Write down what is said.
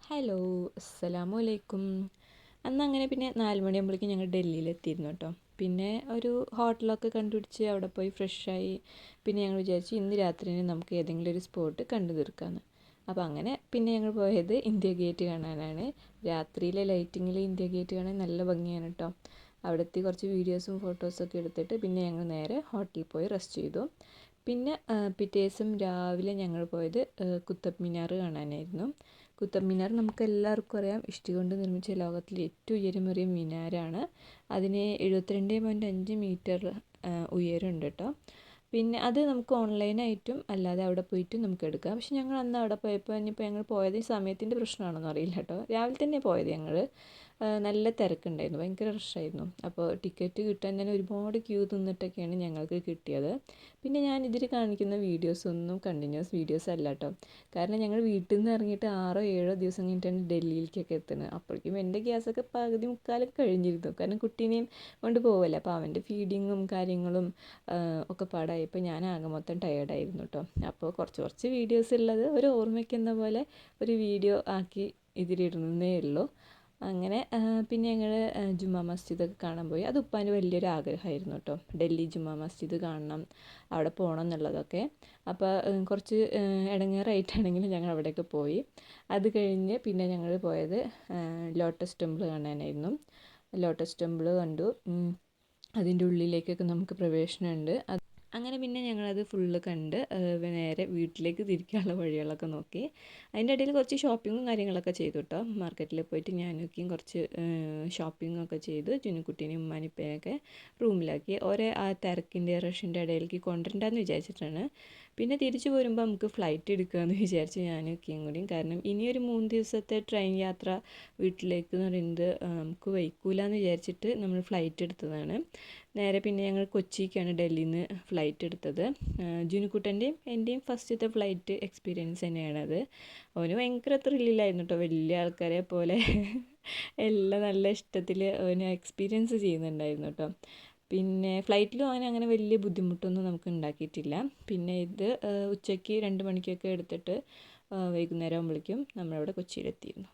Hello, അസ്സലാമു അലൈക്കും. അന്നങ്ങനെ പിന്നെ 4 മണിയാകുമ്പോഴേക്കും ഞങ്ങൾ ഡൽഹിയിലെത്തിയിരുന്നു കേട്ടോ. പിന്നെ ഒരു ഹോട്ടലൊക്കെ കണ്ടുപിടിച്ച് അവിടെ പോയി ഫ്രഷായി. പിന്നെ ഞങ്ങൾ വിചാരിച്ചു ഇന്ന് രാത്രിന് നമുക്ക് ഏതെങ്കിലും ഒരു സ്പോട്ട് കണ്ടു തീർക്കാമെന്ന്. അപ്പോൾ അങ്ങനെ പിന്നെ ഞങ്ങൾ പോയത് ഇന്ത്യ ഗേറ്റ് കാണാനാണ്. രാത്രിയിലെ ലൈറ്റിങ്ങിൽ ഇന്ത്യ ഗേറ്റ് കാണാൻ നല്ല ഭംഗിയാണ് കേട്ടോ. അവിടെത്തി കുറച്ച് വീഡിയോസും ഫോട്ടോസൊക്കെ എടുത്തിട്ട് പിന്നെ ഞങ്ങൾ നേരെ ഹോട്ടലിൽ പോയി റെസ്റ്റ് ചെയ്തു. പിന്നെ പിറ്റേ ദിവസം രാവിലെ ഞങ്ങൾ പോയത് കുത്തബ് മിനാർ കാണാനായിരുന്നു. കുത്തബ് മിനാർ നമുക്ക് എല്ലാവർക്കും അറിയാം, ഇഷ്ടി കൊണ്ട് നിർമ്മിച്ച ലോകത്തിലെ ഏറ്റവും ഉയരമേറിയ മിനാരാണ്. അതിന് 72.5 മീറ്റർ ഉയരമുണ്ട് കേട്ടോ. പിന്നെ അത് നമുക്ക് ഓൺലൈനായിട്ടും അല്ലാതെ അവിടെ പോയിട്ടും നമുക്ക് എടുക്കാം. പക്ഷെ ഞങ്ങൾ അന്ന് അവിടെ പോയപ്പോൾ ഇനിയിപ്പോൾ ഞങ്ങൾ പോയത് സമയത്തിൻ്റെ പ്രശ്നമാണെന്ന് അറിയില്ല കേട്ടോ. രാവിലെ തന്നെ പോയത് ഞങ്ങൾ. നല്ല തിരക്കുണ്ടായിരുന്നു, ഭയങ്കര റഷായിരുന്നു. അപ്പോൾ ടിക്കറ്റ് കിട്ടാൻ തന്നെ ഒരുപാട് ക്യൂ നിന്നിട്ടൊക്കെയാണ് ഞങ്ങൾക്ക് കിട്ടിയത്. പിന്നെ ഞാൻ ഇതിൽ കാണിക്കുന്ന വീഡിയോസൊന്നും കണ്ടിന്യൂസ് വീഡിയോസ് അല്ല കേട്ടോ. കാരണം ഞങ്ങൾ വീട്ടിൽ നിന്ന് ഇറങ്ങിയിട്ട് 6-7 ദിവസം കഴിഞ്ഞിട്ടാണ് ഡൽഹിയിലേക്കൊക്കെ എത്തുന്നത്. അപ്പോഴേക്കും എൻ്റെ ഗ്യാസൊക്കെ പകുതി മുക്കാലൊക്കെ കഴിഞ്ഞിരുന്നു. കാരണം കുട്ടീനെയും കൊണ്ട് പോവല്ലേ, അപ്പോൾ അവൻ്റെ ഫീഡിങ്ങും കാര്യങ്ങളും ഒക്കെ പാടായപ്പോൾ ഞാൻ ആകെ മൊത്തം ടയേർഡായിരുന്നു കേട്ടോ. അപ്പോൾ കുറച്ച് വീഡിയോസ് ഉള്ളത് ഒരു ഓർമ്മയ്ക്കെന്ന പോലെ ഒരു വീഡിയോ ആക്കി ഇതിലിടുന്നേ ഉള്ളൂ. അങ്ങനെ പിന്നെ ഞങ്ങൾ ജുമാ മസ്ജിദൊക്കെ കാണാൻ പോയി. അത് ഉപ്പാൻ്റെ വലിയൊരു ആഗ്രഹമായിരുന്നു കേട്ടോ, ഡൽഹി ജുമാ മസ്ജിദ് കാണണം, അവിടെ പോകണം എന്നുള്ളതൊക്കെ. അപ്പോൾ കുറച്ച് ഇടങ്ങേറായിട്ടാണെങ്കിലും ഞങ്ങൾ അവിടെയൊക്കെ പോയി. അത് കഴിഞ്ഞ് പിന്നെ ഞങ്ങൾ പോയത് ലോട്ടസ് ടെമ്പിൾ കാണാനായിരുന്നു. ലോട്ടസ് ടെമ്പിൾ കണ്ടു. അതിൻ്റെ ഉള്ളിലേക്കൊക്കെ നമുക്ക് പ്രവേശനമുണ്ട്. അങ്ങനെ പിന്നെ ഞങ്ങളത് ഫുള്ള് കണ്ട് നേരെ വീട്ടിലേക്ക് തിരിക്കാനുള്ള വഴികളൊക്കെ നോക്കി. അതിൻ്റെ ഇടയിൽ കുറച്ച് ഷോപ്പിങ്ങും കാര്യങ്ങളൊക്കെ ചെയ്തു കേട്ടോ. മാർക്കറ്റിൽ പോയിട്ട് ഞാനൊക്കെയും കുറച്ച് ഷോപ്പിങ്ങൊക്കെ ചെയ്തു. ചുനുക്കുട്ടീനെയും ഉമ്മാനിപ്പയൊക്കെ റൂമിലാക്കി. ആ തിരക്കിൻ്റെ റഷിൻ്റെ ഇടയിലേക്ക് കൊണ്ടുവരണ്ടെന്ന് വിചാരിച്ചിട്ടാണ്. പിന്നെ തിരിച്ചു പോരുമ്പോൾ നമുക്ക് ഫ്ലൈറ്റ് എടുക്കാമെന്ന് വിചാരിച്ചു ഞാനൊക്കെയും കൂടിയും. കാരണം ഇനിയൊരു 3 ദിവസത്തെ ട്രെയിൻ യാത്ര വീട്ടിലേക്ക് എന്ന് പറയുന്നത് നമുക്ക് വയ്ക്കൂല എന്ന് വിചാരിച്ചിട്ട് നമ്മൾ ഫ്ലൈറ്റ് എടുത്തതാണ്. നേരെ പിന്നെ ഞങ്ങൾ കൊച്ചിക്കാണ് ഡൽഹിയിൽ നിന്ന് ഫ്ലൈറ്റ് എടുത്തത്. ജുനുക്കുട്ടൻ്റെയും എൻ്റെയും ഫസ്റ്റത്തെ ഫ്ലൈറ്റ് എക്സ്പീരിയൻസ് തന്നെയാണത്. അവന് ഭയങ്കര ത്രില്ലിലായിരുന്നു കേട്ടോ. വലിയ ആൾക്കാരെ പോലെ എല്ലാം നല്ല ഇഷ്ടത്തിൽ അവന് എക്സ്പീരിയൻസ് ചെയ്യുന്നുണ്ടായിരുന്നു കേട്ടോ. പിന്നെ ഫ്ലൈറ്റിലും അങ്ങനെ വലിയ ബുദ്ധിമുട്ടൊന്നും നമുക്ക് ഉണ്ടാക്കിയിട്ടില്ല. പിന്നെ ഇത് ഉച്ചയ്ക്ക് 2 മണിക്കൊക്കെ എടുത്തിട്ട് വൈകുന്നേരം ആകുമ്പോഴേക്കും നമ്മളവിടെ കൊച്ചിയിലെത്തിയിരുന്നു.